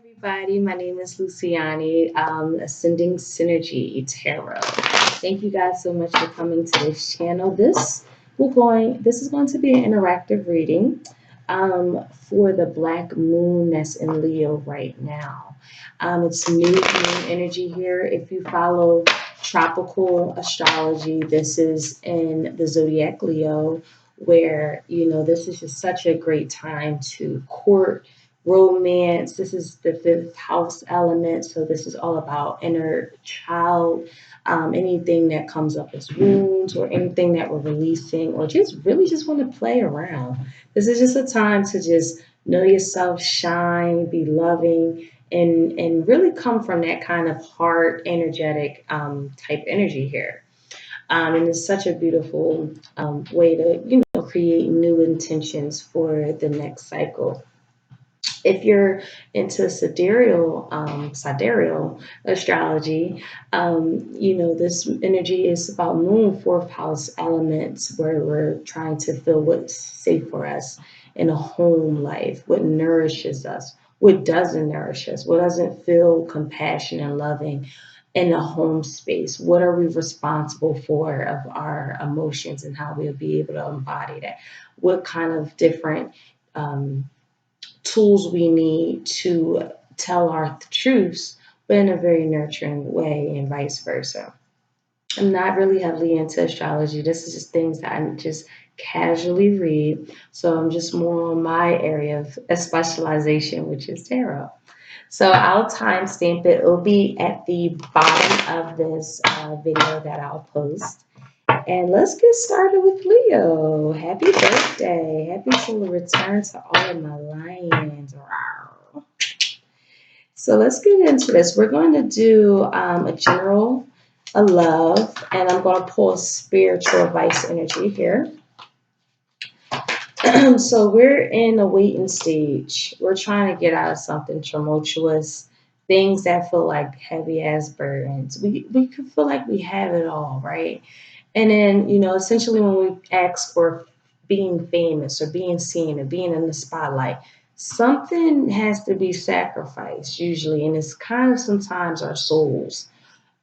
everybody. My name is Luciani, Ascending Synergy Tarot. Thank you guys so much for coming to this channel. This is going to be an interactive reading for the Black Moon that's in Leo right now. It's new moon energy here. If you follow tropical astrology, this is in the zodiac Leo, where this is just such a great time to court romance. This is the fifth house element, so this is all about inner child, anything that comes up as wounds or anything that we're releasing or just really just want to play around. This is just a time to just know yourself, shine, be loving, and really come from that kind of heart energetic type energy here. And it's such a beautiful way to create new intentions for the next cycle. If you're into sidereal astrology, this energy is about moon fourth house elements, where we're trying to feel what's safe for us in a home life, what nourishes us, what doesn't nourish us, what doesn't feel compassionate and loving in the home space. What are we responsible for of our emotions and how we'll be able to embody that? What kind of different tools we need to tell our truths, but in a very nurturing way, and vice versa. I'm not really heavily into astrology. This is just things that I just casually read. So I'm just more on my area of specialization, which is tarot. So I'll timestamp it. It'll be at the bottom of this video that I'll post. And let's get started with Leo. Happy birthday. Happy solar return to all of my lions. Rawr. So let's get into this. We're going to do a love, and I'm going to pull a spiritual advice energy here. So we're in a waiting stage. We're trying to get out of something tumultuous, things that feel like heavy ass burdens. We could feel like we have it all, right? And then, essentially when we ask for being famous or being seen or being in the spotlight, something has to be sacrificed usually. And it's kind of sometimes our souls.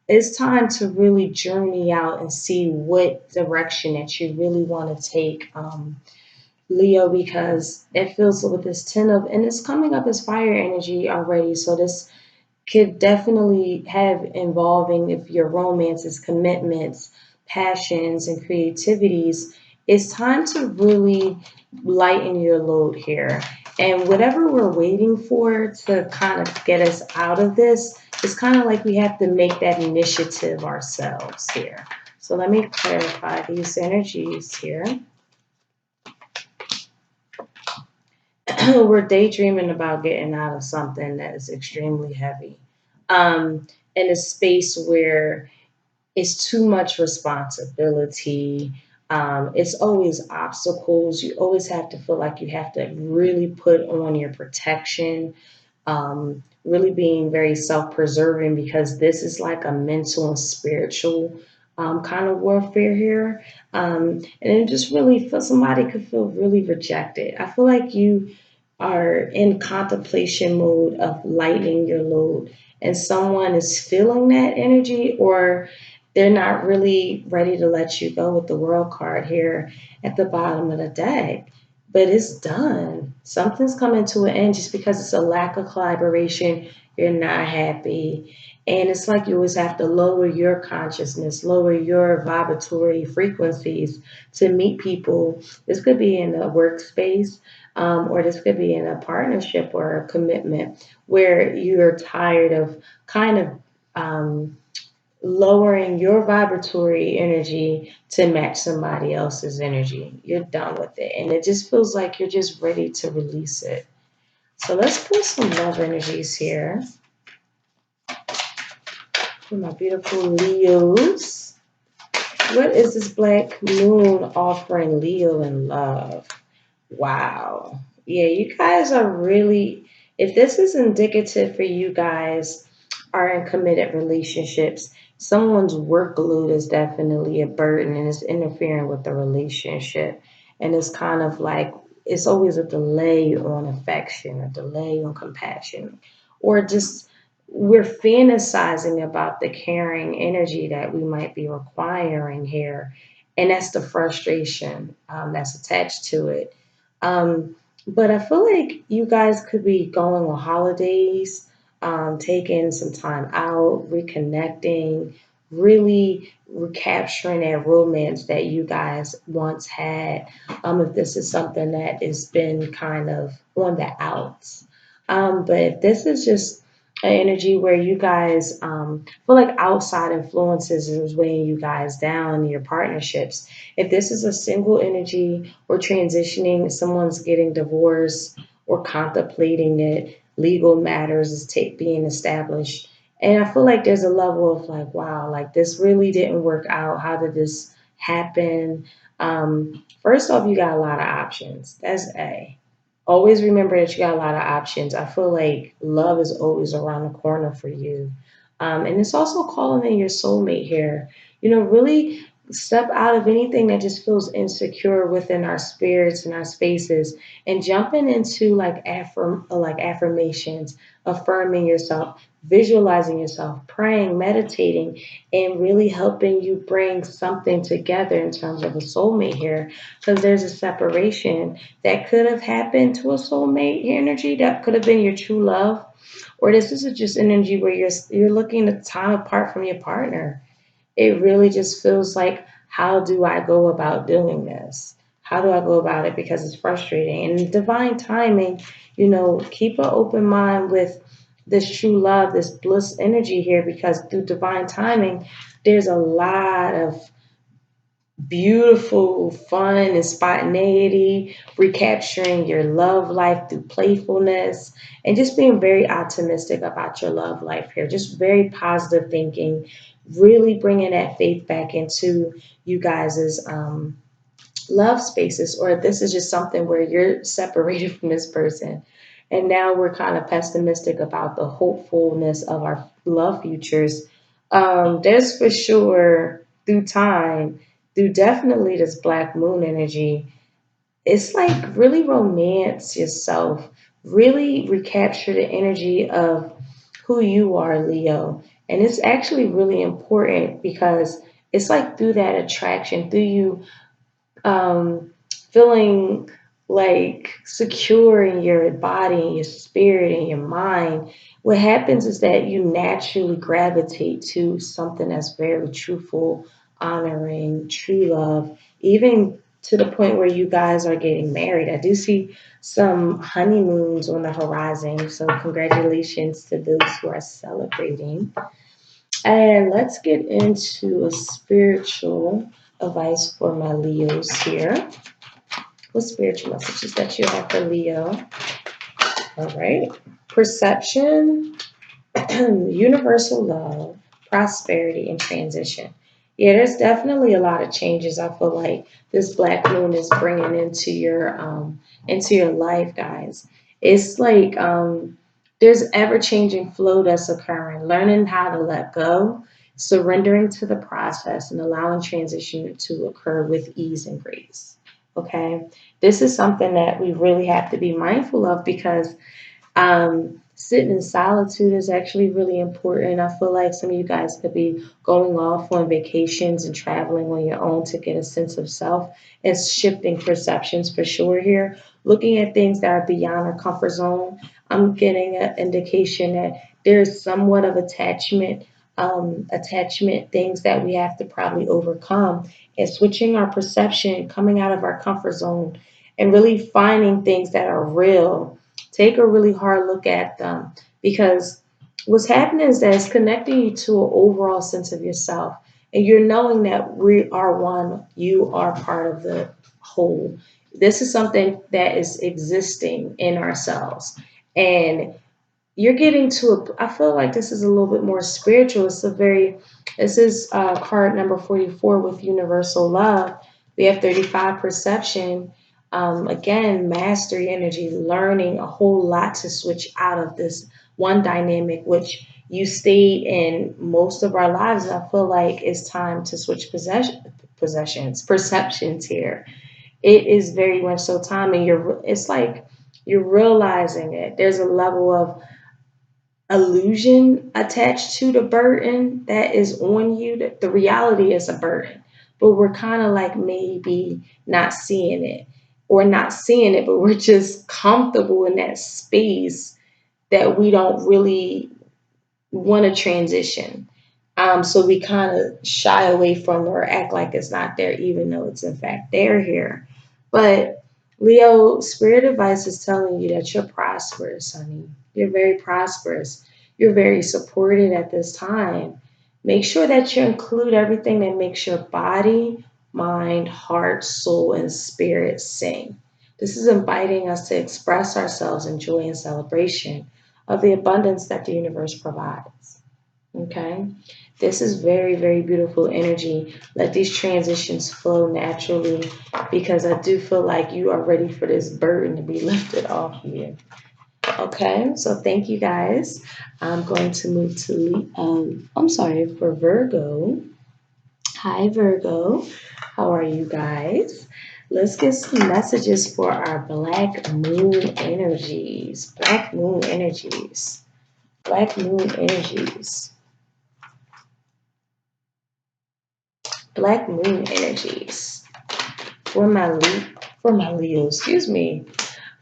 It's time to really journey out and see what direction that you really want to take, Leo, because it feels with this 10 of, and it's coming up as fire energy already. So this could definitely have involving if your romances, commitments, passions, and creativities. It's time to really lighten your load here. And whatever we're waiting for to kind of get us out of this, it's kind of like we have to make that initiative ourselves here. So let me clarify these energies here. We're daydreaming about getting out of something that is extremely heavy. In a space where it's too much responsibility. It's always obstacles. You always have to feel like you have to really put on your protection, really being very self preserving, because this is like a mental and spiritual kind of warfare here. And it just really feel somebody could feel really rejected. I feel like you are in contemplation mode of lightening your load, and someone is feeling that energy, or they're not really ready to let you go with the world card here at the bottom of the deck. But it's done. Something's coming to an end just because it's a lack of collaboration. You're not happy. And it's like you always have to lower your consciousness, lower your vibratory frequencies to meet people. This could be in a workspace, or this could be in a partnership or a commitment where you're tired of kind of lowering your vibratory energy to match somebody else's energy. You're done with it. And it just feels like you're just ready to release it. So let's put some love energies here for my beautiful Leos. What is this Black Moon offering Leo in love? Wow. Yeah, you guys are really, if this is indicative for you guys are in committed relationships, someone's workload is definitely a burden and it's interfering with the relationship. And it's kind of like it's always a delay on affection, a delay on compassion, or just we're fantasizing about the caring energy that we might be requiring here. And that's the frustration that's attached to it. But I feel like you guys could be going on holidays, taking some time out, reconnecting, really recapturing that romance that you guys once had. If this is something that has been kind of on the outs. But if this is just an energy where you guys feel like outside influences is weighing you guys down in your partnerships, if this is a single energy or transitioning, someone's getting divorced or contemplating it, legal matters is being established. And I feel like there's a level of like, wow, like this really didn't work out. How did this happen? First off, you got a lot of options. That's A. Always remember that you got a lot of options. I feel like love is always around the corner for you. And it's also calling in your soulmate here. Really step out of anything that just feels insecure within our spirits and our spaces and jumping into like affirmations, affirming yourself, visualizing yourself, praying, meditating, and really helping you bring something together in terms of a soulmate here. Because there's a separation that could have happened to a soulmate energy, that could have been your true love, or this is just energy where you're looking at time apart from your partner. It really just feels like, how do I go about doing this? How do I go about it? Because it's frustrating. And divine timing, keep an open mind with this true love, this bliss energy here, because through divine timing, there's a lot of beautiful fun and spontaneity, recapturing your love life through playfulness, and just being very optimistic about your love life here. Just very positive thinking, really bringing that faith back into you guys' love spaces. Or if this is just something where you're separated from this person and now we're kind of pessimistic about the hopefulness of our love futures, there's for sure through time, through definitely this black moon energy, it's like really romance yourself, really recapture the energy of who you are, Leo. And it's actually really important because it's like through that attraction, through you um, feeling like secure in your body and your spirit and your mind, what happens is that you naturally gravitate to something that's very truthful, honoring, true love, even to the point where you guys are getting married. I do see some honeymoons on the horizon, so congratulations to those who are celebrating. And let's get into a spiritual advice for my Leos here. What spiritual messages that you have for Leo? All right. Perception, universal love, prosperity, and transition. Yeah, there's definitely a lot of changes. I feel like this black moon is bringing into your life, guys. It's like there's ever changing flow that's occurring. Learning how to let go, surrendering to the process, and allowing transition to occur with ease and grace. Okay, this is something that we really have to be mindful of because sitting in solitude is actually really important. I feel like some of you guys could be going off on vacations and traveling on your own to get a sense of self and shifting perceptions for sure here. Looking at things that are beyond our comfort zone, I'm getting an indication that there's somewhat of attachment things that we have to probably overcome, and switching our perception, coming out of our comfort zone, and really finding things that are real. Take a really hard look at them because what's happening is that it's connecting you to an overall sense of yourself. And you're knowing that we are one, you are part of the whole. This is something that is existing in ourselves. And you're getting to I feel like this is a little bit more spiritual. This is card number 44 with universal love. We have 35 perception. Again, mastery energy, learning a whole lot to switch out of this one dynamic, which you stayed in most of our lives. I feel like it's time to switch perceptions here. It is very much so time, and it's like you're realizing it. There's a level of illusion attached to the burden that is on you. The reality is a burden, but we're kind of like maybe not seeing it, or not seeing it, but we're just comfortable in that space that we don't really want to transition. So we kind of shy away from or act like it's not there, even though it's in fact there here. But Leo, spirit advice is telling you that you're prosperous, honey. You're very prosperous. You're very supported at this time. Make sure that you include everything that makes your body, mind, heart, soul, and spirit sing. This is inviting us to express ourselves in joy and celebration of the abundance that the universe provides. Okay? This is very, very beautiful energy. Let these transitions flow naturally, because I do feel like you are ready for this burden to be lifted off you. Okay, so thank you guys. I'm going to move to, for Virgo. Hi, Virgo. How are you guys? Let's get some messages for our Black Moon energies. Black Moon energies. Black Moon energies. Black Moon energies. For my Leos, excuse me.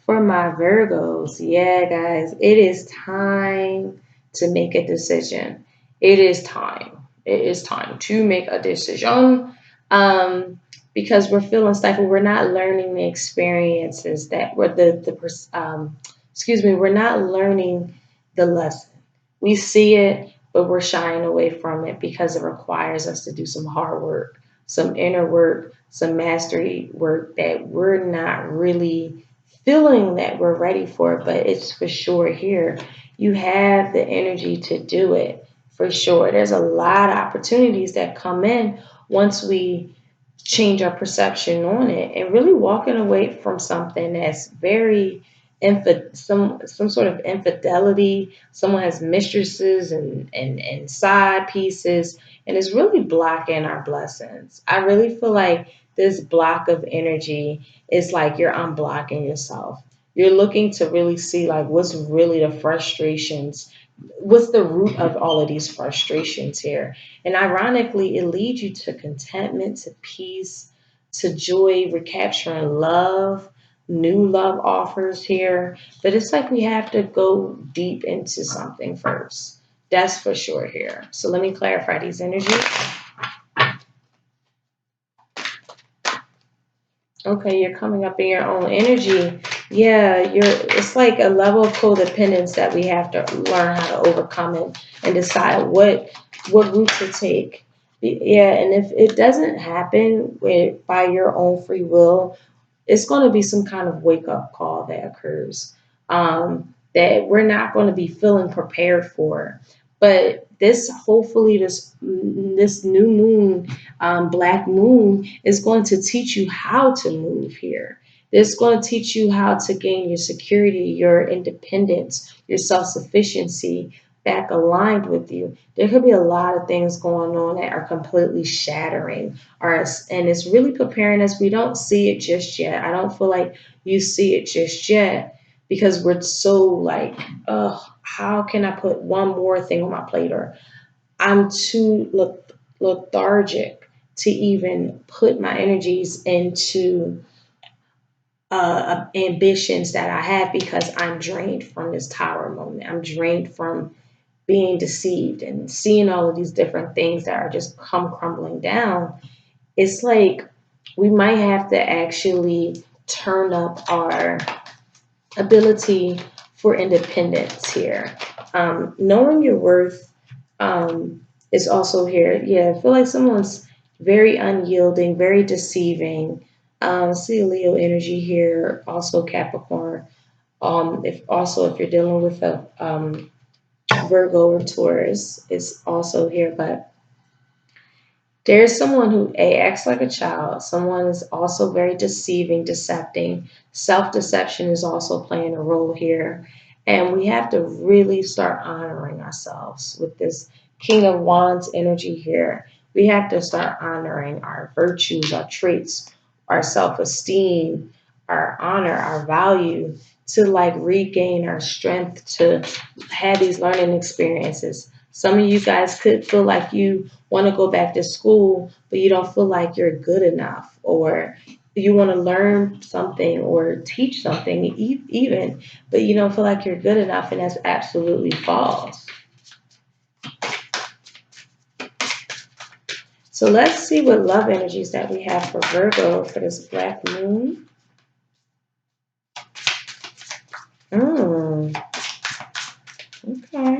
For my Virgos, yeah, guys, it is time to make a decision. It is time. It is time to make a decision. Because we're feeling stifled. We're not learning the experiences that were we're not learning the lesson. We see it, but we're shying away from it because it requires us to do some hard work, some inner work, some mastery work that we're not really feeling that we're ready for it, but it's for sure here. You have the energy to do it for sure. There's a lot of opportunities that come in once we change our perception on it, and really walking away from something that's very some sort of infidelity. Someone has mistresses and side pieces, and it's really blocking our blessings. I really feel like this block of energy is like you're unblocking yourself. You're looking to really see like what's really the frustrations, what's the root of all of these frustrations here. And ironically, it leads you to contentment, to peace, to joy, recapturing love, new love offers here. But it's like we have to go deep into something first. That's for sure here. So let me clarify these energies. Okay, you're coming up in your own energy. Yeah, it's like a level of codependence that we have to learn how to overcome it and decide what route to take. Yeah, and if it doesn't happen by your own free will, it's going to be some kind of wake up call that occurs, that we're not going to be feeling prepared for. But this, hopefully, this new moon, black moon, is going to teach you how to move here. It's going to teach you how to gain your security, your independence, your self sufficiency back aligned with you. There could be a lot of things going on that are completely shattering us, and it's really preparing us. We don't see it just yet. I don't feel like you see it just yet, because we're so like, oh, how can I put one more thing on my plate? Or I'm too lethargic to even put my energies into ambitions that I have, because I'm drained from this tower moment. I'm drained from being deceived and seeing all of these different things that are just come crumbling down. It's like we might have to actually turn up our ability for independence here. Knowing your worth is also here. Yeah, I feel like someone's very unyielding, very deceiving. See Leo energy here, also Capricorn. If you're dealing with a Virgo or Taurus, is also here, but there's someone who acts like a child. Someone is also very deceiving, decepting. Self-deception is also playing a role here. And we have to really start honoring ourselves with this King of Wands energy here. We have to start honoring our virtues, our traits, our self-esteem, our honor, our value, to like regain our strength to have these learning experiences. Some of you guys could feel like you want to go back to school, but you don't feel like you're good enough, or you want to learn something or teach something even, but you don't feel like you're good enough, and that's absolutely false. So let's see what love energies that we have for Virgo for this black moon. Okay.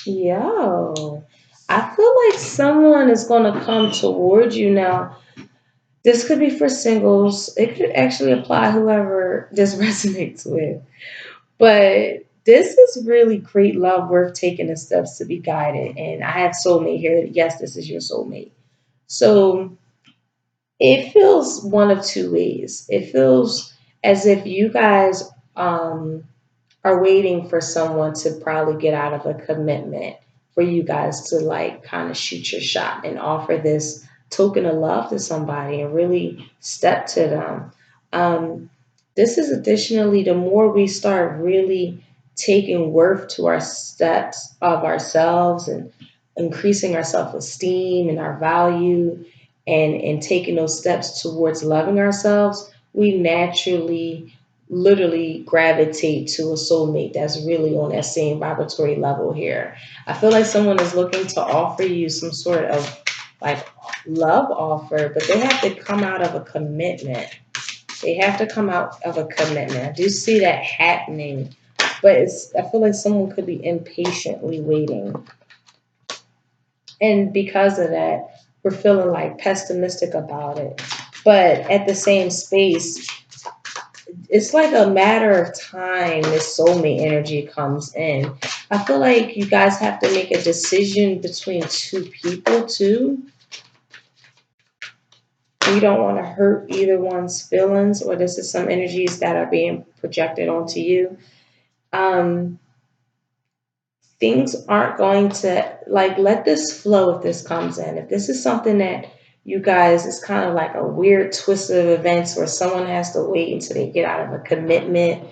Yo, I feel like someone is going to come towards you now. This could be for singles. It could actually apply whoever this resonates with. But this is really great love worth taking the steps to be guided. And I have soulmate here. Yes, this is your soulmate. So it feels one of two ways. It feels as if you guys are waiting for someone to probably get out of a commitment for you guys to like kind of shoot your shot and offer this token of love to somebody and really step to them. Um, this is additionally, the more we start really taking worth to our steps of ourselves and increasing our self-esteem and our value, and taking those steps towards loving ourselves, we naturally literally gravitate to a soulmate that's really on that same vibratory level here. I feel like someone is looking to offer you some sort of like love offer, but they have to come out of a commitment. They have to come out of a commitment. I do see that happening, but I feel like someone could be impatiently waiting. And because of that, we're feeling like pessimistic about it. But at the same space, it's like a matter of time this soulmate energy comes in. I feel like you guys have to make a decision between two people too. You don't want to hurt either one's feelings, or this is some energies that are being projected onto you. Um, things aren't going to like let this flow if this comes in. If this is something that you guys is kind of like a weird twist of events where someone has to wait until they get out of a commitment,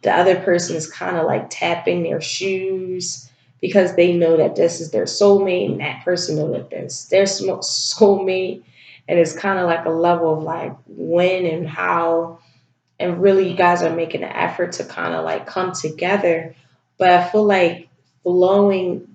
the other person is kind of like tapping their shoes because they know that this is their soulmate and that person knows that this their soulmate, and it's kind of like a level of like when and how, and really you guys are making an effort to kind of like come together. But I feel like flowing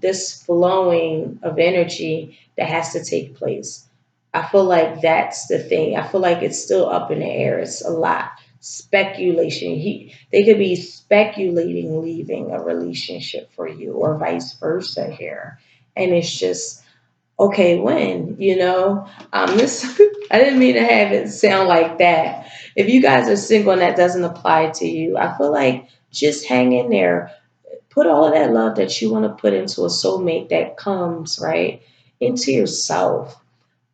of energy that has to take place. I feel like that's the thing. I feel like it's still up in the air. It's a lot speculation. They could be speculating leaving a relationship for you or vice versa here, and it's just okay when this I didn't mean to have it sound like that. If you guys are single and that doesn't apply to you, I feel like just hang in there. Put all of that love that you want to put into a soulmate that comes right into yourself,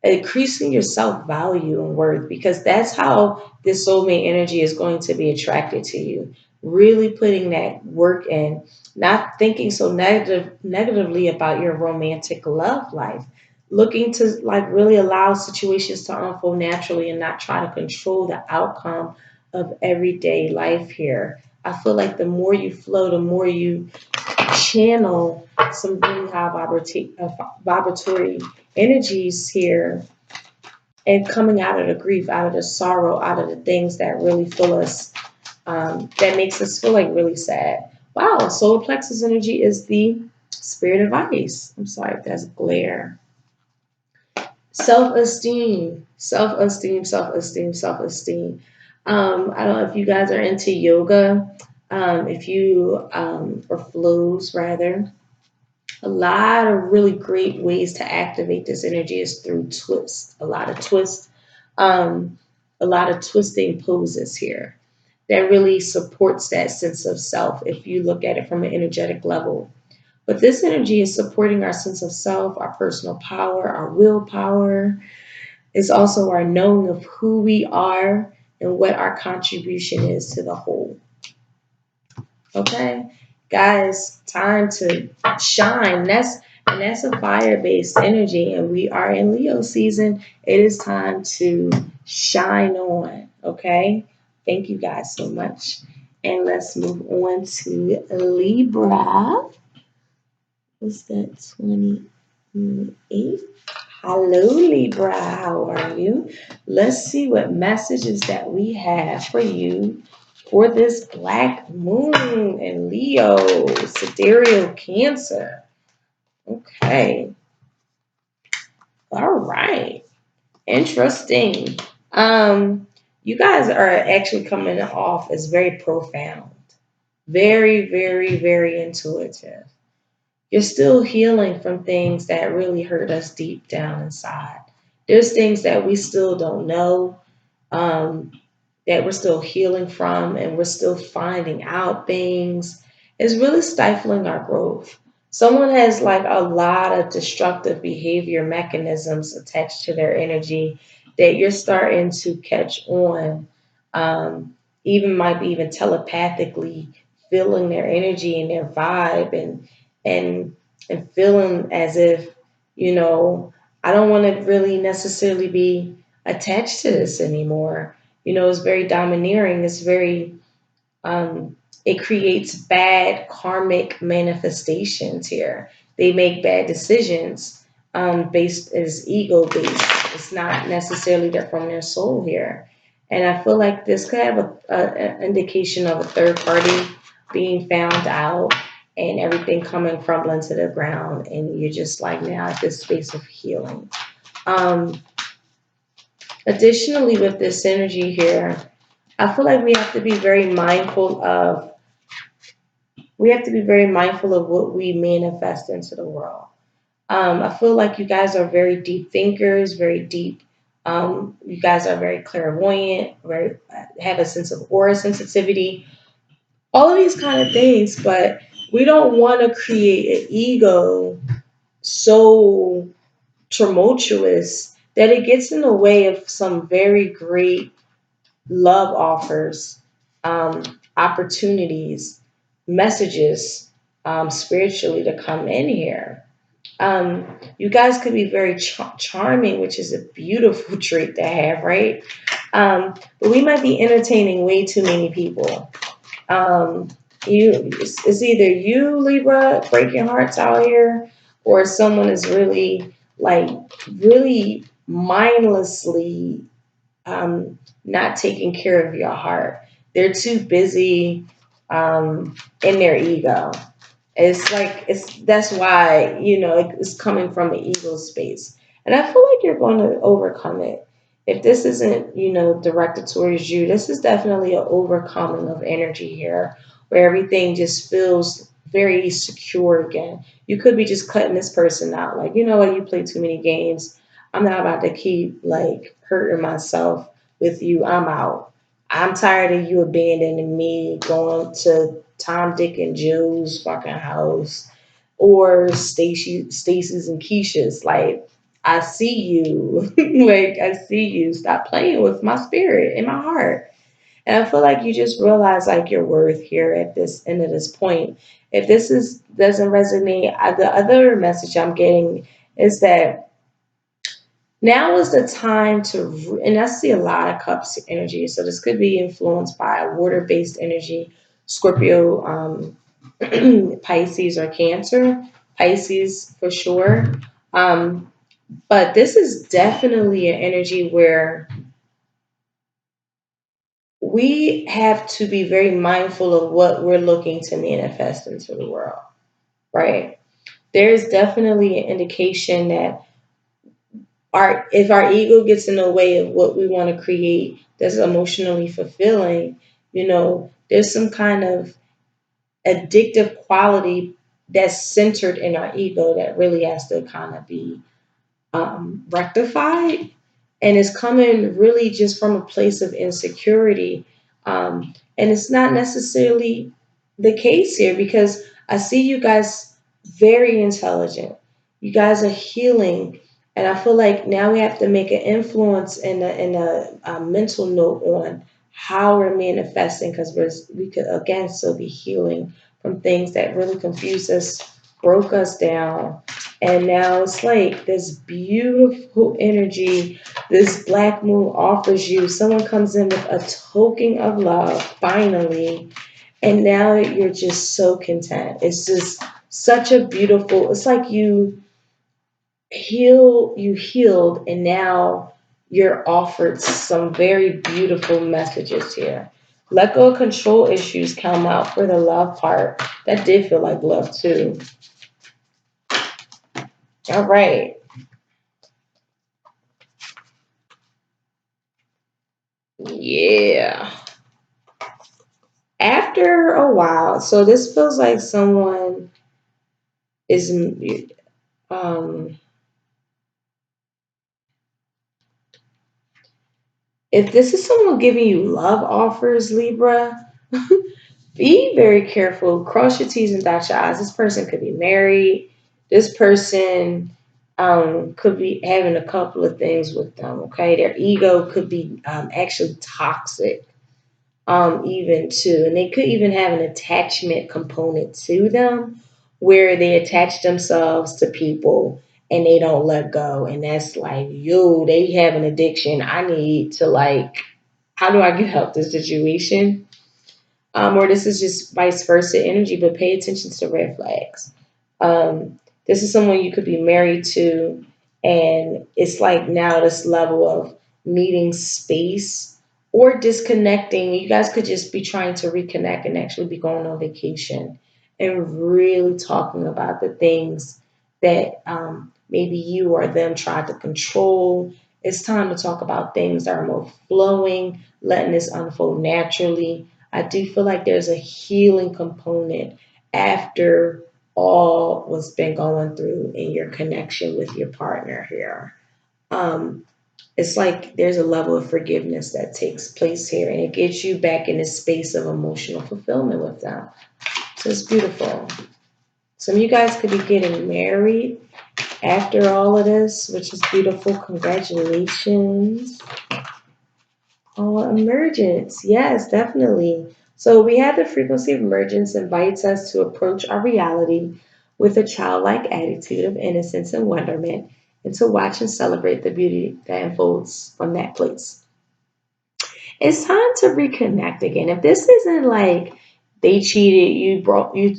increasing your self value and worth, because that's how this soulmate energy is going to be attracted to you. Really putting that work in, not thinking so negatively about your romantic love life, looking to like really allow situations to unfold naturally and not try to control the outcome of everyday life here. I feel like the more you flow, the more you channel some really high vibratory energies here, and coming out of the grief, out of the sorrow, out of the things that really fill us, that makes us feel like really sad. Wow, solar plexus energy is the spirit of ice. I'm sorry if that's glare. Self-esteem, self-esteem, self-esteem, self-esteem. I don't know if you guys are into yoga, if you, or flows rather. A lot of really great ways to activate this energy is through twist. Um, a lot of twisting poses here that really supports that sense of self if you look at it from an energetic level. But this energy is supporting our sense of self, our personal power, our willpower. It's also our knowing of who we are and what our contribution is to the whole. Okay, guys, time to shine. And that's a fire-based energy. And we are in Leo season. It is time to shine on. Okay. Thank you guys so much. And let's move on to Libra. Was that 28? Hello, Libra. How are you? Let's see what messages that we have for you for this black moon in Leo, sidereal Cancer. Okay. All right. Interesting. You guys are actually coming off as very profound, very, very, very intuitive. You're still healing from things that really hurt us deep down inside. There's things that we still don't know, um, that we're still healing from, and we're still finding out things. It's really stifling our growth. Someone has like a lot of destructive behavior mechanisms attached to their energy that you're starting to catch on. Even might be even telepathically feeling their energy and their vibe, and and feeling as if, you know, I don't want to really necessarily be attached to this anymore. It's very domineering. It's very, it creates bad karmic manifestations here. They make bad decisions, based as ego based. It's not necessarily that from their soul here. And I feel like this could have an indication of a third party being found out and everything coming crumbling to the ground. And you're just like now at this space of healing. Um, Additionally, with this energy here, I feel like we have to be very mindful of what we manifest into the world. I feel like you guys are very deep thinkers, very deep. You guys are very clairvoyant, very have a sense of aura sensitivity, all of these kind of things. But we don't want to create an ego so tumultuous that it gets in the way of some very great love offers, opportunities, messages, spiritually to come in here. You guys could be very charming, which is a beautiful trait to have, right? But we might be entertaining way too many people. Um, it's either you, Libra, breaking hearts out here, or someone is really like really mindlessly, not taking care of your heart. They're too busy, in their ego. It's like that's why it's coming from an ego space, and I feel like you're going to overcome it. If this isn't directed towards you, this is definitely an overcoming of energy here, where everything just feels very secure again. You could be just cutting this person out, like what, you play too many games. I'm not about to keep like hurting myself with you. I'm out. I'm tired of you abandoning me, going to Tom, Dick, and Joe's fucking house, or Stacy's and Keisha's. Like, I see you. Like, I see you. Stop playing with my spirit and my heart. And I feel like you just realize like your worth here at this end of this point. If this is doesn't resonate, the other message I'm getting is that now is the time to, and I see a lot of cups energy. So this could be influenced by water based energy, Scorpio, Pisces, or Cancer. Pisces for sure. Um, but this is definitely an energy where we have to be very mindful of what we're looking to manifest into the world, right? There's definitely an indication that if our ego gets in the way of what we want to create that's emotionally fulfilling, there's some kind of addictive quality that's centered in our ego that really has to kind of be, rectified, and it's coming really just from a place of insecurity. And it's not necessarily the case here, because I see you guys very intelligent. You guys are healing, and I feel like now we have to make an influence and a mental note on how we're manifesting, because we could again still be healing from things that really confuse us, broke us down, And now it's like this beautiful energy this black moon offers you. Someone comes in with a token of love, finally, and now you're just so content. It's just such a beautiful, it's like you healed, and now you're offered some very beautiful messages here. Let go of control issues come out for the love part. That did feel like love too. All right. Yeah. After a while, so this feels like someone is um if this is someone giving you love offers, Libra, be very careful. Cross your T's and dot your I's. This person could be married. This person could be having a couple of things with them. Okay, their ego could be actually toxic, even too, and they could even have an attachment component to them, where they attach themselves to people and they don't let go, and that's like, yo, they have an addiction. I need to like, how do I get help this situation? Or this is just vice versa energy, but pay attention to the red flags. This is someone you could be married to, and it's like now this level of needing space or disconnecting. You guys could just be trying to reconnect and actually be going on vacation and really talking about the things that maybe you or them tried to control. It's time to talk about things that are more flowing, letting this unfold naturally. I do feel like there's a healing component after all what's been going through in your connection with your partner here. Um, it's like there's a level of forgiveness that takes place here, and it gets you back in a space of emotional fulfillment with them. So it's beautiful. Some of you guys could be getting married after all of this, which is beautiful. Congratulations. Oh, emergence. Yes, definitely. So we have the frequency of emergence invites us to approach our reality with a childlike attitude of innocence and wonderment, and to watch and celebrate the beauty that unfolds from that place. It's time to reconnect again. If this isn't like they cheated, you brought you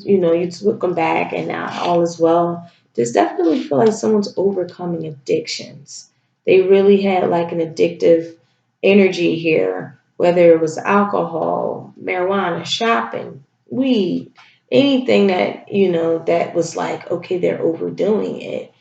took them back, and now all is well. This definitely feel like someone's overcoming addictions. They really had like an addictive energy here, whether it was alcohol, marijuana, shopping, weed, anything that that was like, okay, they're overdoing it.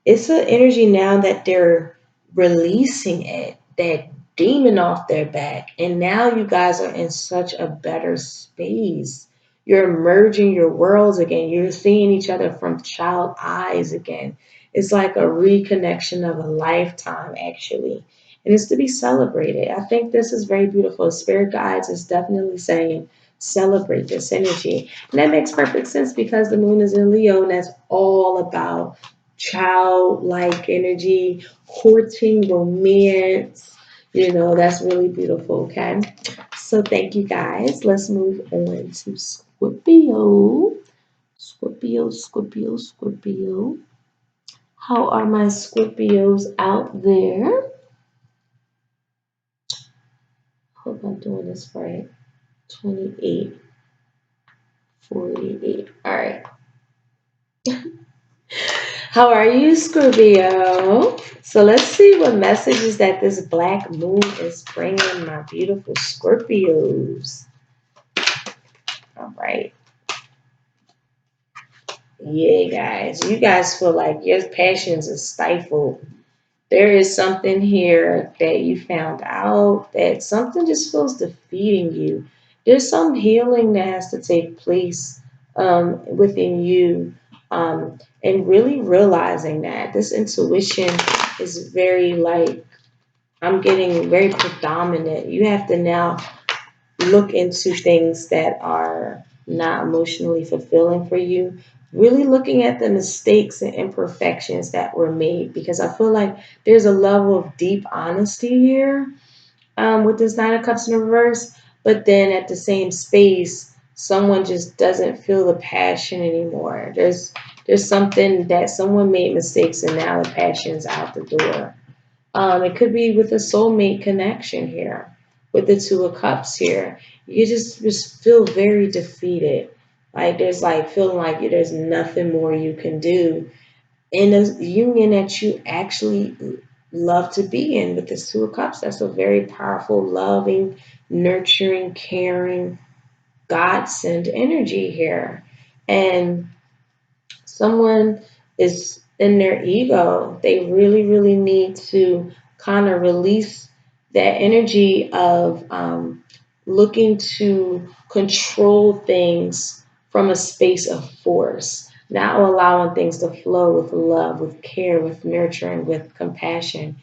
It's an energy now that they're releasing it, that demon off their back. And now you guys are in such a better space. You're merging your worlds again. You're seeing each other from child eyes again. It's like a reconnection of a lifetime, actually. And it's to be celebrated. I think this is very beautiful. Spirit guides is definitely saying, celebrate this energy. And that makes perfect sense because the moon is in Leo, and that's all about childlike energy, courting, romance. That's really beautiful. Okay. So thank you guys. Let's move on to Scorpio. Scorpio, Scorpio, Scorpio. How are my Scorpios out there? Hope I'm doing this right. 28, 48. All right. How are you, Scorpio? So let's see what messages that this black moon is bringing my beautiful Scorpios. All right. Yeah, guys. You guys feel like your passions are stifled. There is something here that you found out that something just feels defeating you. There's some healing that has to take place within you, and really realizing that this intuition is very like, I'm getting very predominant. You have to now look into things that are not emotionally fulfilling for you, really looking at the mistakes and imperfections that were made, because I feel like there's a level of deep honesty here, with this Nine of Cups in reverse, but then at the same space, someone just doesn't feel the passion anymore. there's something that someone made mistakes and now the passion's out the door. It could be with a soulmate connection here, with the Two of Cups here. You just feel very defeated. Like there's like feeling like there's nothing more you can do in a union that you actually love to be in with this Two of Cups. That's a very powerful, loving, nurturing, caring, God sent energy here. And someone is in their ego, they really, really need to kind of release that energy of looking to control things from a space of force, not allowing things to flow with love, with care, with nurturing, with compassion.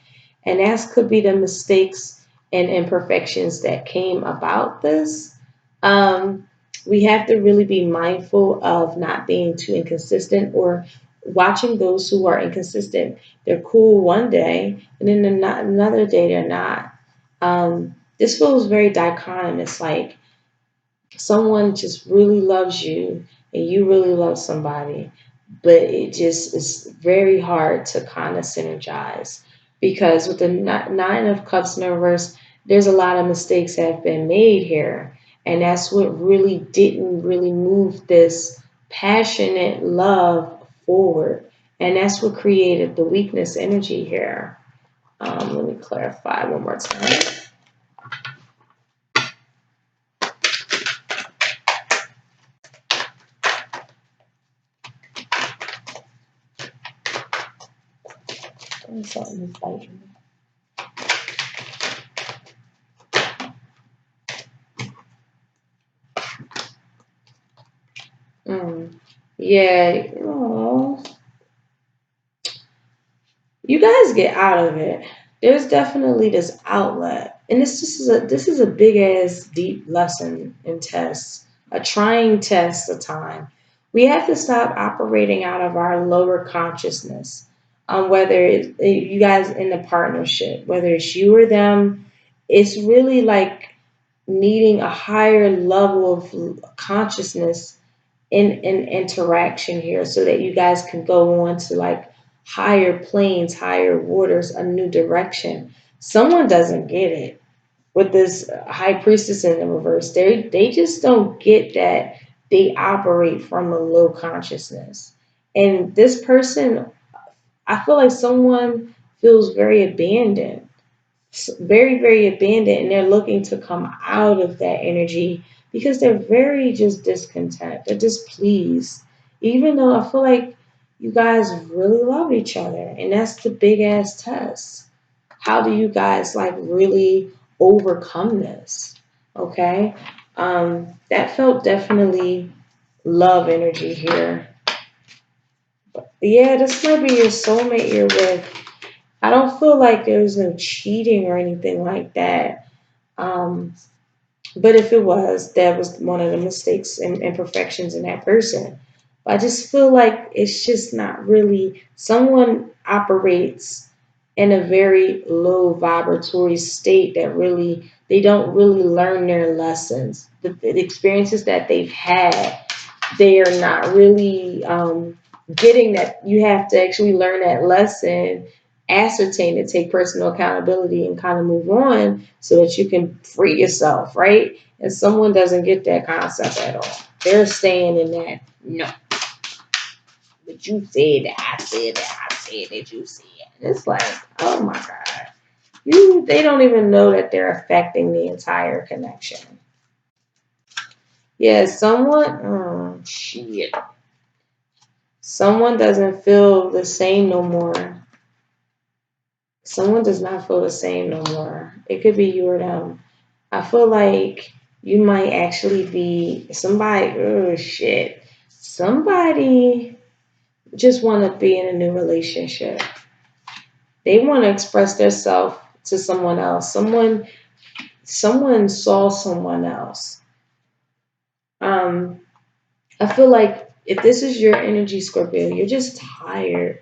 And that could be the mistakes and imperfections that came about this. Um, we have to really be mindful of not being too inconsistent or watching those who are inconsistent. They're cool one day and then another day they're not. This feels very dichotomous, like someone just really loves you and you really love somebody, but it just is very hard to kind of synergize because with the Nine of Cups in reverse, there's a lot of mistakes that have been made here. And that's what really didn't really move this passionate love forward. And that's what created the weakness energy here. Let me clarify one more time. Something's biting me. Yeah, you guys get out of it. There's definitely this outlet, and this is a big ass deep lesson in tests, a trying test of time. We have to stop operating out of our lower consciousness. Whether you guys in the partnership, whether it's you or them, it's really like needing a higher level of consciousness in interaction here so that you guys can go on to like higher planes, higher waters, a new direction. Someone doesn't get it with this high priestess in the reverse. They just don't get that they operate from a low consciousness. And this person, I feel like someone feels very abandoned, very, very abandoned, and they're looking to come out of that energy because they're very just discontent. They're displeased, even though I feel like you guys really love each other, and that's the big ass test. How do you guys like really overcome this? Okay, that felt definitely love energy here. Yeah, this might be your soulmate you're with. I don't feel like there was no cheating or anything like that. Um, but if it was, that was one of the mistakes and imperfections in that person. But I just feel like it's just not really, someone operates in a very low vibratory state that really, they don't really learn their lessons. The experiences that they've had, they are not really getting that you have to actually learn that lesson, ascertain it, take personal accountability, and kind of move on so that you can free yourself, right? And someone doesn't get that concept at all. They're staying in that, no, but you said that, I said that, you said. And it's like, oh my God. They don't even know that they're affecting the entire connection. Yeah, shit. Someone doesn't feel the same no more. Someone does not feel the same no more. It could be you or them. I feel like you might actually be somebody. Oh shit! Somebody just want to be in a new relationship. They want to express themselves to someone else. Someone saw someone else. Um, I feel like if this is your energy, Scorpio, you're just tired.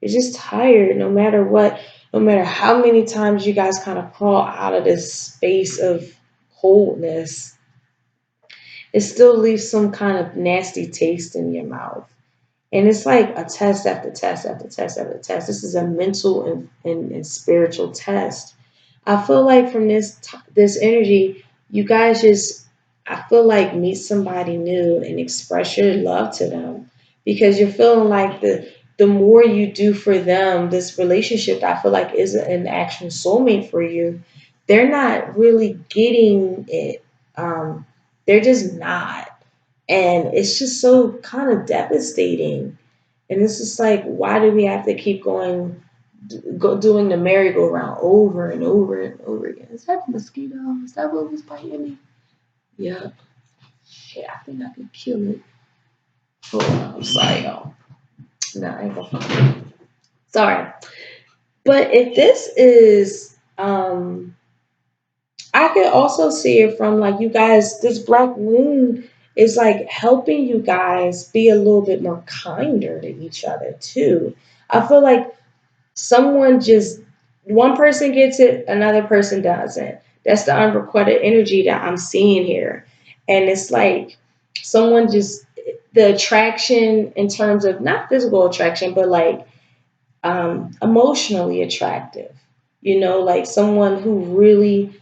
You're just tired no matter what, no matter how many times you guys kind of crawl out of this space of coldness, it still leaves some kind of nasty taste in your mouth. And it's like a test after test after test after test. This is a mental and spiritual test. I feel like from this energy, you guys just, I feel like, meet somebody new and express your love to them, because you're feeling like the more you do for them, this relationship I feel like isn't an actual soulmate for you. They're not really getting it. Um, they're just not, and it's just so kind of devastating. And it's just like, why do we have to keep doing the merry-go-round over and over and over again? Is that a mosquito? Is that what was biting me? Yeah. Shit, I think I could kill it. Hold on, I'm sorry, y'all. No, I ain't gonna fuck it. Sorry. But if this is, I could also see it from like, you guys, this black moon is like helping you guys be a little bit more kinder to each other too. I feel like someone just, one person gets it, another person doesn't. That's the unrequited energy that I'm seeing here. And it's like someone just, the attraction in terms of not physical attraction, but like emotionally attractive. Like someone who really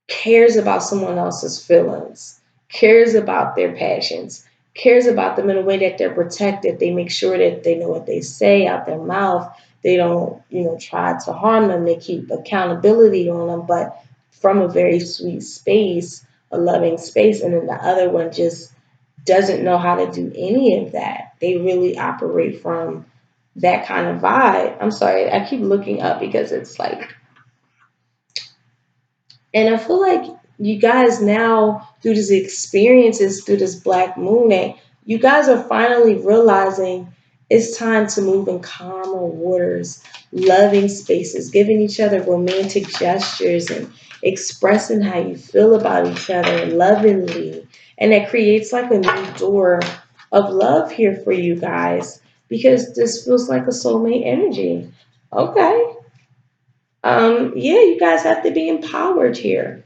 cares about someone else's feelings, cares about their passions, cares about them in a way that they're protected. They make sure that they know what they say out their mouth. They don't, try to harm them. They keep accountability on them, but from a very sweet space, a loving space. And then the other one just doesn't know how to do any of that. They really operate from that kind of vibe. I'm sorry, I keep looking up because it's like, and I feel like you guys now, through these experiences, through this black moon, that you guys are finally realizing it's time to move in calmer waters, loving spaces, giving each other romantic gestures and expressing how you feel about each other lovingly. And that creates like a new door of love here for you guys, because this feels like a soulmate energy. Okay. Yeah, you guys have to be empowered here.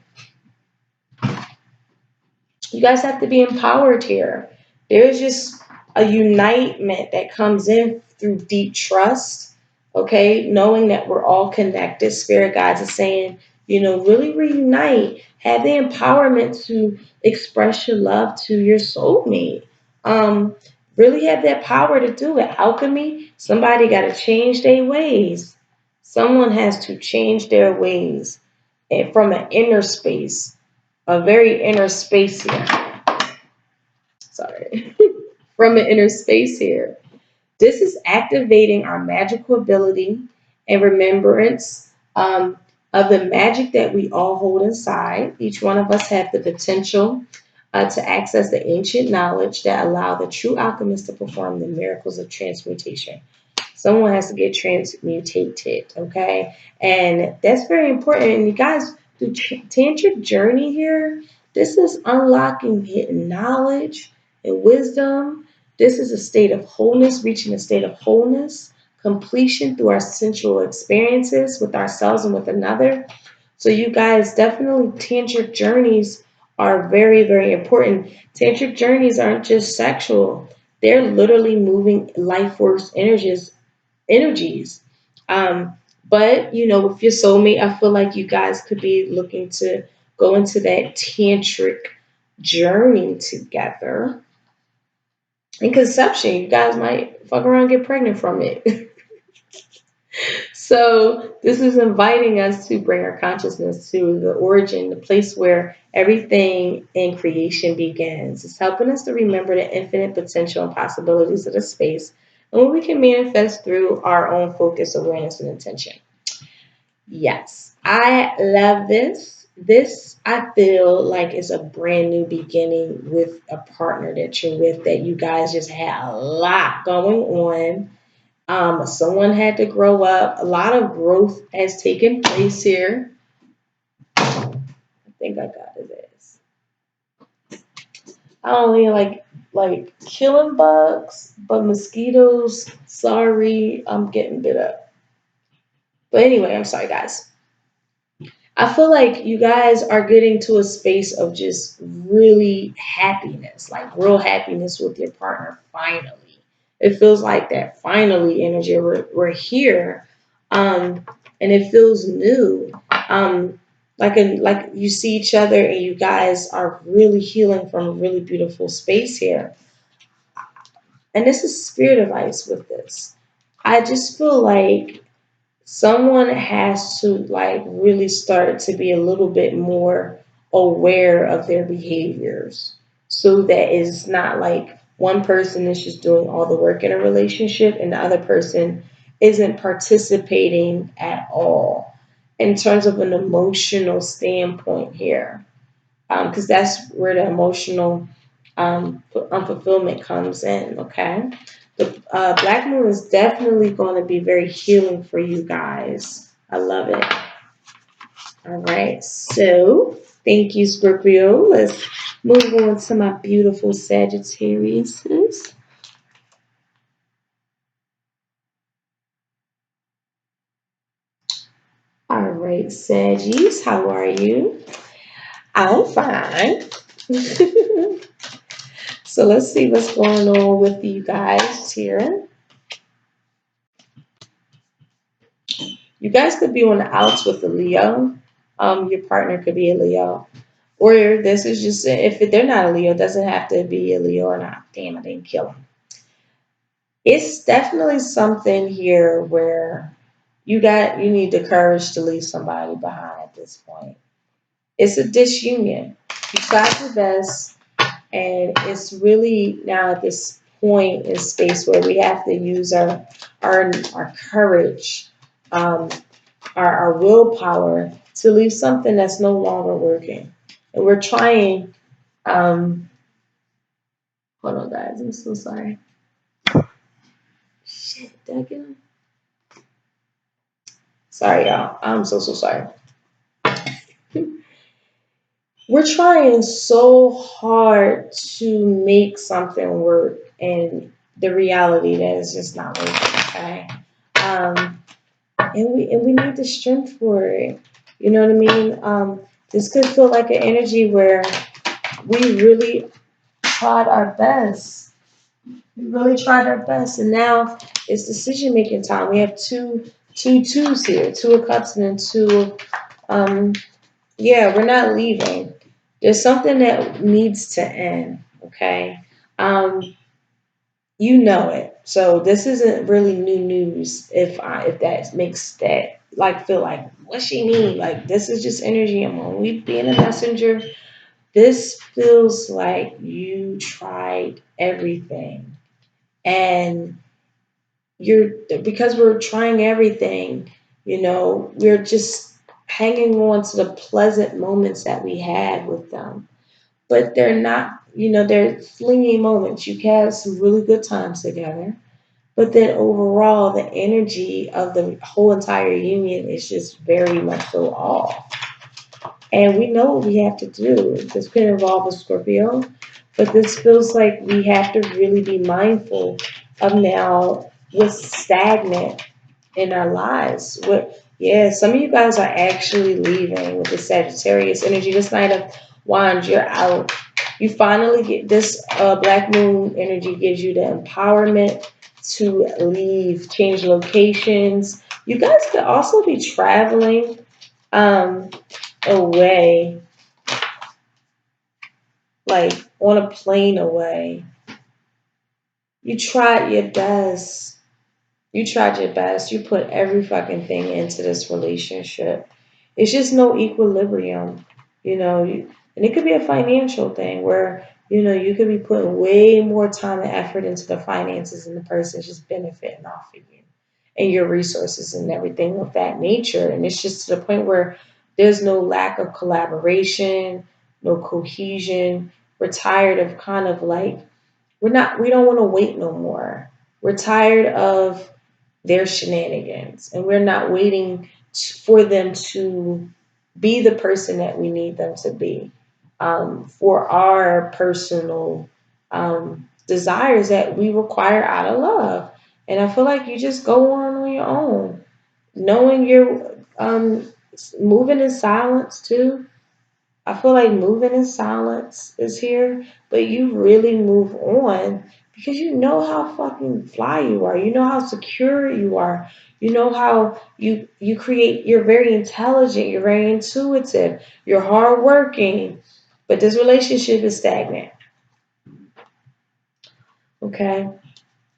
You guys have to be empowered here. There's just a unitement that comes in through deep trust, okay? Knowing that we're all connected. Spirit guides are saying, really reunite. Have the empowerment to express your love to your soulmate. Um, really have that power to do it. Alchemy, somebody got to change their ways. Someone has to change their ways, and from an inner space, a very inner space here. Sorry. From an inner space here. This is activating our magical ability and remembrance of the magic that we all hold inside. Each one of us have the potential to access the ancient knowledge that allow the true alchemist to perform the miracles of transmutation. Someone has to get transmutated, okay? And that's very important. And you guys, through tantric journey here, this is unlocking hidden knowledge and wisdom. This is a state of wholeness, reaching a state of wholeness, completion through our sensual experiences with ourselves and with another. So you guys, definitely tantric journeys are very, very important. Tantric journeys aren't just sexual. They're literally moving life force energies. Um, but with your soulmate, I feel like you guys could be looking to go into that tantric journey together. In conception, you guys might fuck around and get pregnant from it. So this is inviting us to bring our consciousness to the origin, the place where everything in creation begins. It's helping us to remember the infinite potential and possibilities of the space and what we can manifest through our own focus, awareness, and intention. Yes, I love this. This, I feel like, is a brand new beginning with a partner that you're with, that you guys just had a lot going on. Someone had to grow up. A lot of growth has taken place here. I think I got this. I don't really like killing bugs, but mosquitoes. Sorry, I'm getting bit up. But anyway, I'm sorry, guys. I feel like you guys are getting to a space of just really happiness, like real happiness with your partner finally. It feels like that finally energy. We're here. And it feels new. Like you see each other and you guys are really healing from a really beautiful space here. And this is spirit advice with this. I just feel like someone has to like really start to be a little bit more aware of their behaviors so that it's not like one person is just doing all the work in a relationship and the other person isn't participating at all in terms of an emotional standpoint here, because that's where the emotional unfulfillment comes in. Okay, the Black Moon is definitely going to be very healing for you guys. I love it. All right, so thank you, Scorpio. Let's move on to my beautiful Sagittarius. All right, Saggies, how are you? I'm fine. So let's see what's going on with you guys here. You guys could be on the outs with a Leo. Your partner could be a Leo. Or this is just, if they're not a Leo, it doesn't have to be a Leo or not. Damn, I didn't kill him. It's definitely something here where you need the courage to leave somebody behind at this point. It's a disunion. You tried your best, and it's really now at this point in space where we have to use our courage, um, our willpower to leave something that's no longer working. And we're trying. Um, Hold on, guys. I'm so sorry. Shit, did I get him? Sorry, y'all. I'm so sorry. We're trying so hard to make something work, and the reality that it's just not working. Okay, um, and we need the strength for it. You know what I mean? This could feel like an energy where we really tried our best. We really tried our best, and now it's decision making time. We have two twos here, two of cups and then two. Um, yeah, we're not leaving. There's something that needs to end. Okay, um, you know it. So this isn't really new news. If that makes that like feel like what she mean, like this is just energy. I'm only being a messenger. This feels like you tried everything and you're because we're trying everything, we're just hanging on to the pleasant moments that we had with them. But they're not, they're fleeting moments. You had some really good times together. But then overall, the energy of the whole entire union is just very much so off. And we know what we have to do. This could involve a Scorpio, but this feels like we have to really be mindful of now what's stagnant in our lives. Yeah, some of you guys are actually leaving with the Sagittarius energy. This Knight of Wands, you're out. You finally get this Black Moon energy gives you the empowerment to leave, change locations. You guys could also be traveling. Um, Away, like on a plane away. You tried your best. You tried your best. You put every fucking thing into this relationship. It's just no equilibrium, and it could be a financial thing where, you could be putting way more time and effort into the finances and the person's just benefiting off of you and your resources and everything of that nature. And it's just to the point where there's no lack of collaboration, no cohesion. We're tired of kind of like, we don't want to wait no more. We're tired of their shenanigans and we're not waiting for them to be the person that we need them to be, for our personal desires that we require out of love. And I feel like you just go on your own, knowing you're moving in silence too. I feel like moving in silence is here, but you really move on because you know how fucking fly you are. You know how secure you are. You know how you create. You're very intelligent. You're very intuitive. You're hardworking, but this relationship is stagnant. Okay,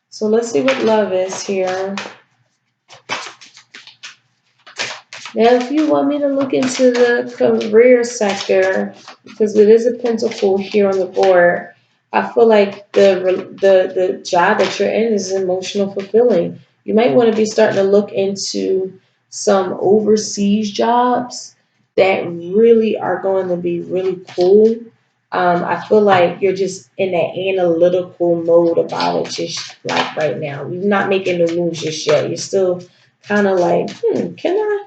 so let's see what love is here. Now, if you want me to look into the career sector, because it is a pentacle here on the board, I feel like the job that you're in is emotional fulfilling. You might want to be starting to look into some overseas jobs that really are going to be really cool. I feel like you're just in that analytical mode about it, just like right now. You're not making the moves just yet. You're still kind of like, can I?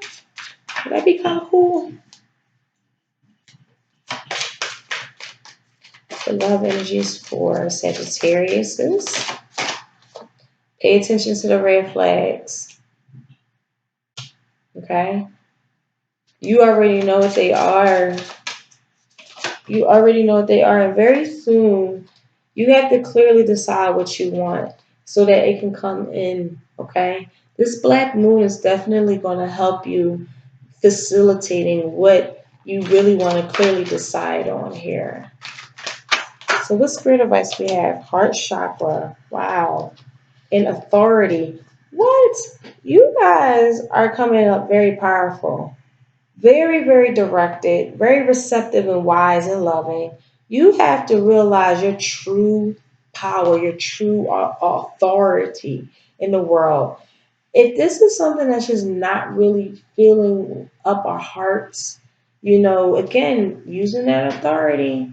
Would that be kind of cool? The love energies for Sagittarius. Pay attention to the red flags. Okay? You already know what they are. You already know what they are. And very soon, you have to clearly decide what you want so that it can come in. Okay? This black moon is definitely going to help you facilitating what you really want to clearly decide on here. So what spirit advice we have? Heart chakra. Wow. And authority. What? You guys are coming up very powerful. Very, very directed. Very receptive and wise and loving. You have to realize your true power, your true authority in the world. If this is something that's just not really filling up our hearts, again, using that authority,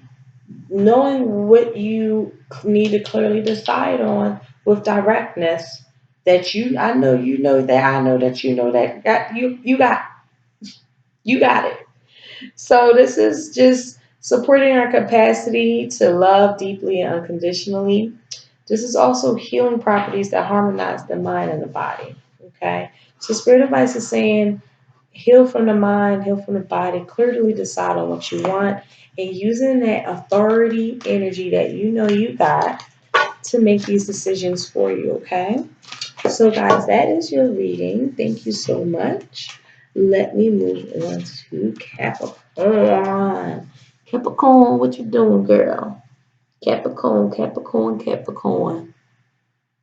knowing what you need to clearly decide on with directness, that I know you know that I know that you know that you got it. So this is just supporting our capacity to love deeply and unconditionally. This is also healing properties that harmonize the mind and the body. Okay, so spirit advice is saying heal from the mind, heal from the body, clearly decide on what you want, and using that authority energy that you know you got to make these decisions for you, okay? So, guys, that is your reading. Thank you so much. Let me move on to Capricorn. Capricorn, what you doing, girl? Capricorn, Capricorn, Capricorn.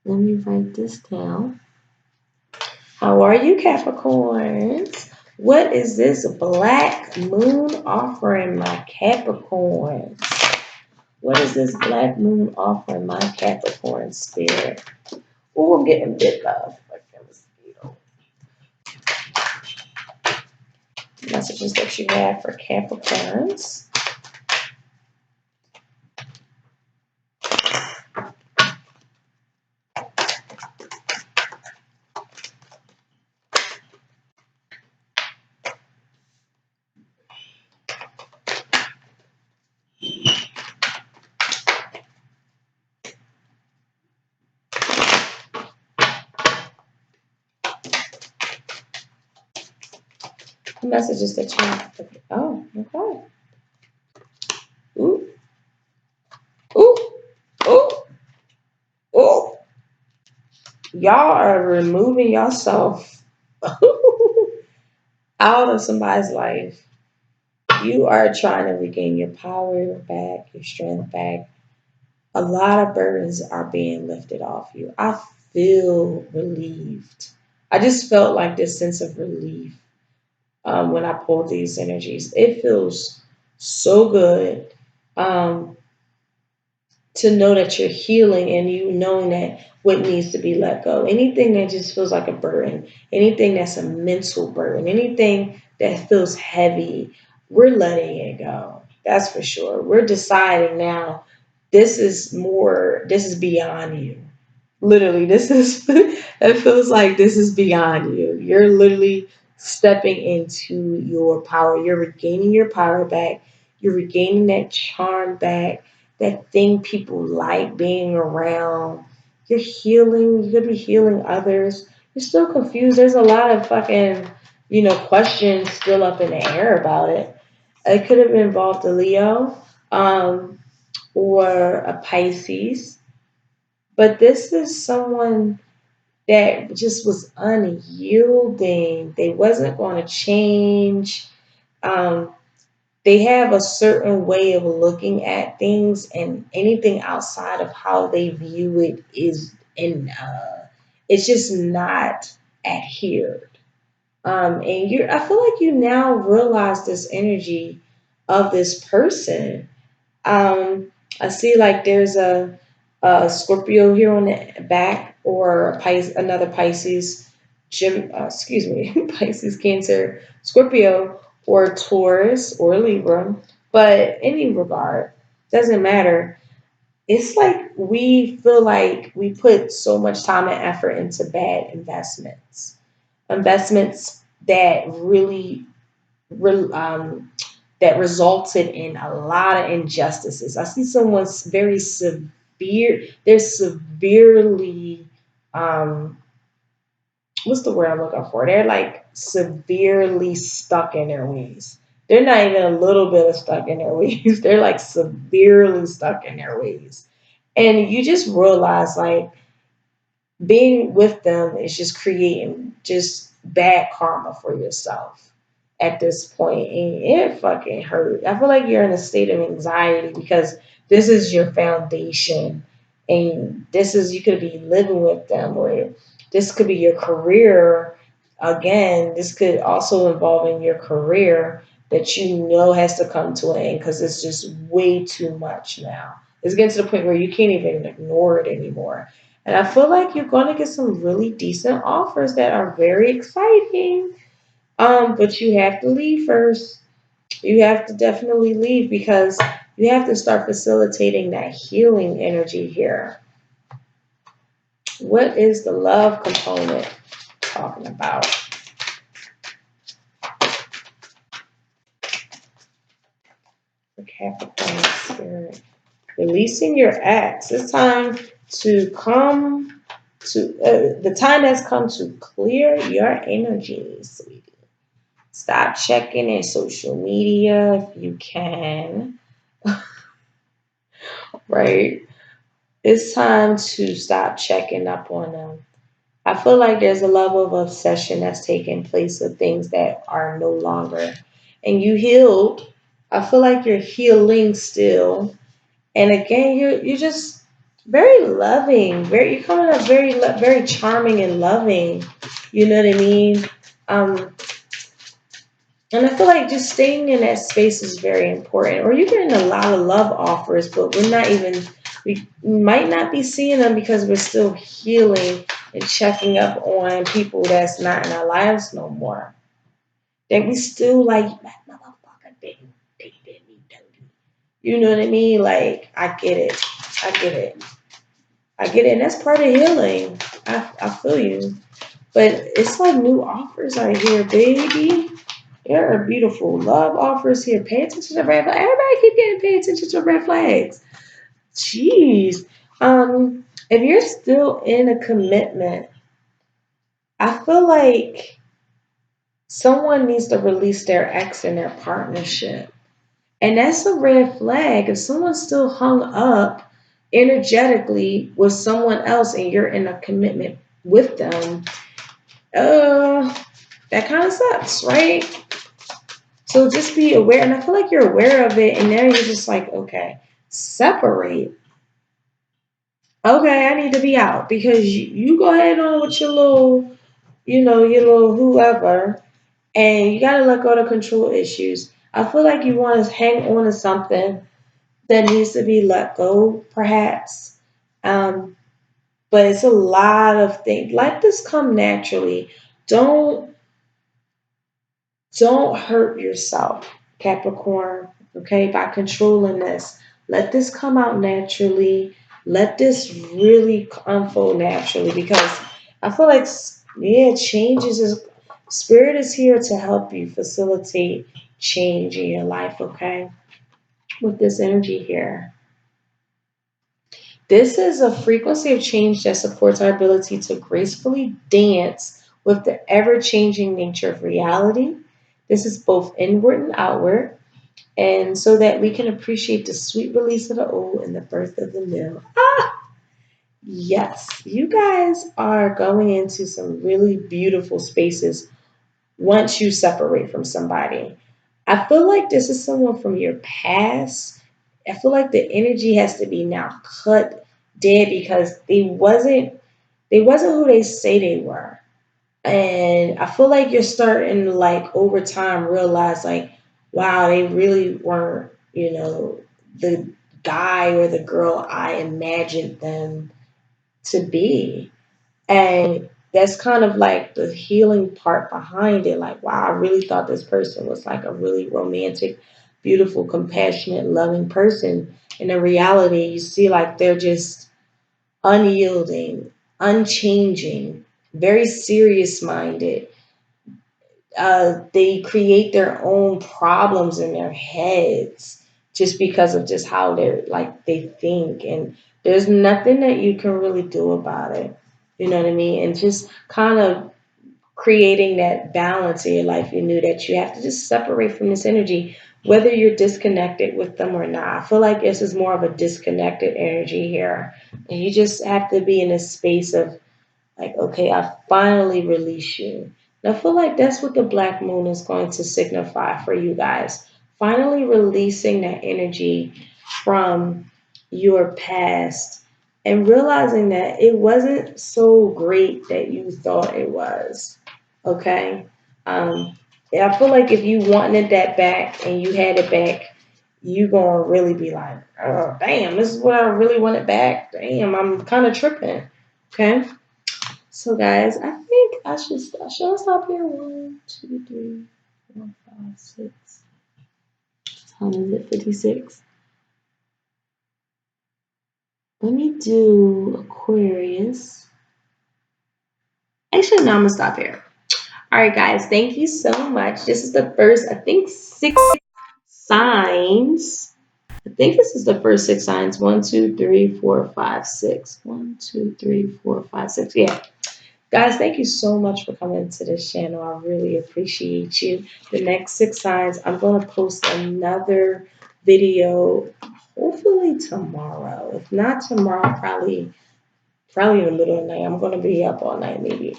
Let me write this down. How are you, Capricorns? What is this black moon offering my Capricorns? What is this black moon offering my Capricorn spirit? Oh, I'm getting bit love. Like a mosquito. Messages that you have for Capricorns. Messages that you have. Oh, okay. Ooh, ooh, ooh, ooh. Y'all are removing yourself out of somebody's life. You are trying to regain your power back, your strength back. A lot of burdens are being lifted off you. I feel relieved. I just felt like this sense of relief when I pulled these energies. It feels so good to know that you're healing and you knowing that what needs to be let go. Anything that just feels like a burden, anything that's a mental burden, anything that feels heavy, we're letting it go. That's for sure. We're deciding now this is beyond you. Literally, this is, it feels like this is beyond you. You're literally stepping into your power. You're regaining your power back. You're regaining that charm back, that thing people like being around. You're healing. You're going to be healing others. You're still confused. There's a lot of fucking, questions still up in the air about it. It could have involved a Leo, or a Pisces. But this is someone that just was unyielding. They wasn't going to change. Um, they have a certain way of looking at things, and anything outside of how they view it is in. It's just not adhered. And I feel like you now realize this energy of this person. um, I see like there's a Scorpio here on the back, or another Pisces, excuse me, Pisces, Cancer, Scorpio, or Taurus, or Libra. But any regard, doesn't matter. It's like we feel like we put so much time and effort into bad investments that really re- um, that resulted in a lot of injustices. I see someone's very severe. They're severely, um, what's the word I'm looking for? They're like severely stuck in their ways. They're not even a little bit of stuck in their ways. They're like severely stuck in their ways. And you just realize, like, being with them is just creating just bad karma for yourself at this point, and it fucking hurt. I feel like you're in a state of anxiety because this is your foundation, and this is, you could be living with them, or this could be your career. Again, this could also involve in your career that you know has to come to an end because it's just way too much now. It's getting to the point where you can't even ignore it anymore. And I feel like you're going to get some really decent offers that are very exciting. But you have to leave first. You have to definitely leave because you have to start facilitating that healing energy here. What is the love component talking about? The Capricorn spirit. Releasing your ex. It's time to come to, the time has come to clear your energy, sweetie. Stop checking in social media if you can, right? It's time to stop checking up on them. I feel like there's a level of obsession that's taking place with things that are no longer. And you healed. I feel like you're healing still. And again, you're just very loving. You're coming up very charming and loving. You know what I mean? Um, And I feel like just staying in that space is very important. Or you're getting a lot of love offers, but we might not be seeing them because we're still healing and checking up on people that's not in our lives no more. That we still like, that motherfucker they did me dirty. You know what I mean? Like, I get it. I get it. I get it. And that's part of healing. I feel you. But it's like new offers are here, baby. There are beautiful love offers here. Pay attention to red flags. Everybody keep getting pay attention to red flags. Jeez. If you're still in a commitment, I feel like someone needs to release their ex in their partnership. And that's a red flag. If someone's still hung up energetically with someone else and you're in a commitment with them, that kind of sucks, right? So just be aware, and I feel like you're aware of it, and now you're just like, okay, separate. Okay, I need to be out because you go ahead on with your little, your little whoever, and you gotta let go of control issues. I feel like you want to hang on to something that needs to be let go, perhaps. Um, but it's a lot of things. Let this come naturally. Don't Don't hurt yourself, Capricorn, okay, by controlling this. Let this come out naturally. Let this really unfold naturally because I feel like, yeah, spirit is here to help you facilitate change in your life, okay, with this energy here. This is a frequency of change that supports our ability to gracefully dance with the ever changing nature of reality. This is both inward and outward. And so that we can appreciate the sweet release of the old and the birth of the new. Ah, yes, you guys are going into some really beautiful spaces once you separate from somebody. I feel like this is someone from your past. I feel like the energy has to be now cut dead because they wasn't who they say they were. And I feel like you're starting to like over time realize like, wow, they really weren't, the guy or the girl I imagined them to be. And that's kind of like the healing part behind it. Like, wow, I really thought this person was like a really romantic, beautiful, compassionate, loving person. And in reality, you see like they're just unyielding, unchanging, very serious minded. They create their own problems in their heads just because of just how they think, and there's nothing that you can really do about it. You know what I mean? And just kind of creating that balance in your life, you knew that you have to just separate from this energy, whether you're disconnected with them or not. I feel like this is more of a disconnected energy here, and you just have to be in a space of like, okay, I finally release you. And I feel like that's what the black moon is going to signify for you guys. Finally releasing that energy from your past and realizing that it wasn't so great that you thought it was. Okay? Yeah, I feel like if you wanted that back and you had it back, you gonna really be like, oh damn, this is what I really wanted back. Damn, I'm kind of tripping. Okay. So guys, I think I should stop here. 1, 2, 3, 4, 5, 6. How is it? 56. Let me do Aquarius. Actually, no, I'm gonna stop here. All right, guys, thank you so much. This is the first, I think, 6 signs. I think this is the first 6 signs. 1, 2, 3, 4, 5, 6. 1, 2, 3, 4, 5, 6. Yeah. Guys, thank you so much for coming to this channel. I really appreciate you. The next 6 signs, I'm going to post another video hopefully tomorrow. If not tomorrow, probably in the middle of the night. I'm going to be up all night maybe.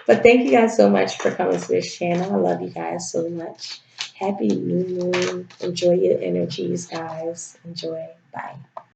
But thank you guys so much for coming to this channel. I love you guys so much. Happy new moon. Enjoy your energies, guys. Enjoy. Bye.